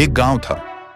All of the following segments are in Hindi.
एक गांव था,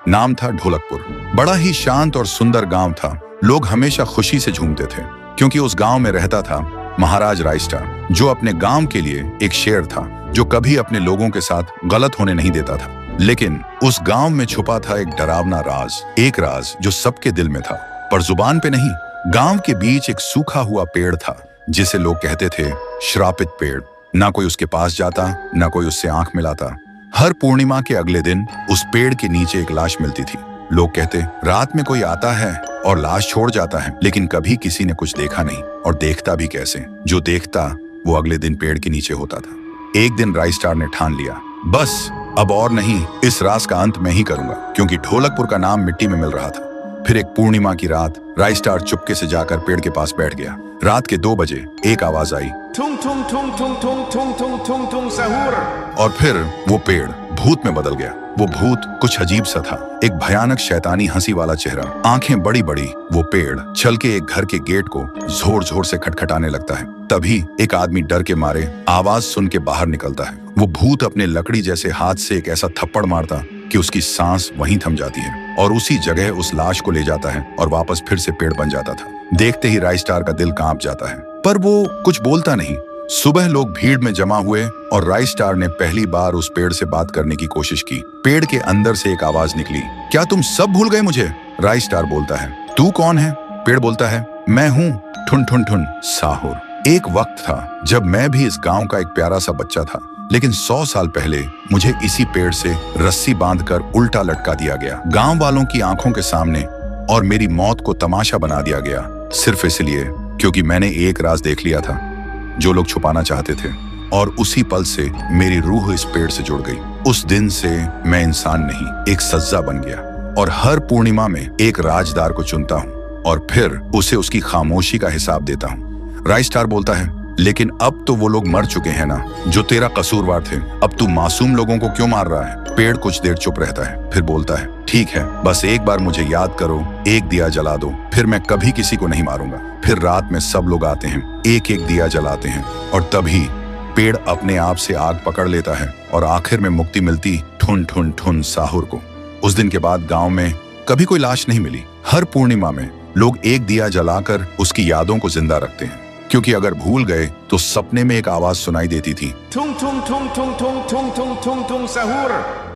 नाम था ढोलकपुर। बड़ा ही शांत और सुंदर गांव था। लोग हमेशा खुशी से झूमते थे क्योंकि उस गांव में रहता था महाराज रायस्टार, जो अपने गांव के लिए एक शेर था जो कभी अपने लोगों के साथ गलत होने नहीं देता था। लेकिन उस गांव में छुपा था एक डरावना राज, एक राज जो सबके दिल में था पर जुबान पे नहीं। गांव के बीच एक सूखा हुआ पेड़ था जिसे लोग कहते थे श्रापित पेड़। ना कोई उसके पास जाता, ना कोई उससे आंख मिलाता। हर पूर्णिमा के अगले दिन उस पेड़ के नीचे एक लाश मिलती थी। लोग कहते, रात में कोई आता है और लाश छोड़ जाता है, लेकिन कभी किसी ने कुछ देखा नहीं, और देखता भी कैसे। जो देखता वो अगले दिन पेड़ के नीचे होता था। एक दिन रायस्टार ने ठान लिया, बस अब और नहीं, इस राज का अंत मैं ही करूंगा, क्योंकि ढोलकपुर का नाम मिट्टी में मिल रहा था। फिर एक पूर्णिमा की रात रायस्टार चुपके से जाकर पेड़ के पास बैठ गया। रात के 2 बजे एक आवाज आई, थुंग थुंग थुंग थुंग थुंग थुंग थुंग थुंग थुंग सहूर। और फिर वो पेड़ भूत में बदल गया। वो भूत कुछ अजीब सा था, एक भयानक शैतानी हंसी वाला चेहरा, आंखें बड़ी बड़ी। वो पेड़ चल के एक घर के गेट को जोर जोर से खटखटाने लगता है। तभी एक आदमी डर के मारे आवाज सुन के बाहर निकलता है। वो भूत अपने लकड़ी जैसे हाथ से एक ऐसा थप्पड़ मारता कि उसकी सांस वहीं थम जाती है, और उसी जगह उस लाश को ले जाता है और वापस फिर से पेड़ बन जाता था। देखते ही रायस्टार का दिल कांप जाता है, पर वो कुछ बोलता नहीं। सुबह लोग भीड़ में जमा हुए और रायस्टार ने पहली बार उस पेड़ से बात करने की कोशिश की। पेड़ के अंदर से एक आवाज निकली, क्या तुम सब भूल गए मुझे? रायस्टार बोलता है, तू कौन है? पेड़ बोलता है, मैं हूँ ठुन ठुन ठुन साहुर। एक वक्त था जब मैं भी इस गांव का एक प्यारा सा बच्चा था, लेकिन 100 साल पहले मुझे इसी पेड़ से रस्सी बांधकर उल्टा लटका दिया गया, गांव वालों की आंखों के सामने, और मेरी मौत को तमाशा बना दिया गया, सिर्फ इसलिए क्योंकि मैंने एक राज देख लिया था जो लोग छुपाना चाहते थे। और उसी पल से मेरी रूह इस पेड़ से जुड़ गई। उस दिन से मैं इंसान नहीं, एक सज्जा बन गया, और हर पूर्णिमा में एक राजदार को चुनता हूँ और फिर उसे उसकी खामोशी का हिसाब देता हूँ। रायस्टार बोलता है, लेकिन अब तो वो लोग मर चुके हैं ना जो तेरा कसूरवार थे। अब तू मासूम लोगों को क्यों मार रहा है? पेड़ कुछ देर चुप रहता है, फिर बोलता है, ठीक है, बस एक बार मुझे याद करो, एक दिया जला दो, फिर मैं कभी किसी को नहीं मारूंगा। फिर रात में सब लोग आते हैं, एक एक दिया जलाते हैं, और तभी पेड़ अपने आप से आग पकड़ लेता है, और आखिर में मुक्ति मिलती ठुन ठुन ठुन साहुर को। उस दिन के बाद गांव में कभी कोई लाश नहीं मिली। हर पूर्णिमा में लोग एक दिया जलाकर उसकी यादों को जिंदा रखते हैं, क्योंकि अगर भूल गए तो सपने में एक आवाज सुनाई देती थी, थुंग थुंग थुंग थुंग थुंग थुंग थुंग थुंग थुंग सहूर।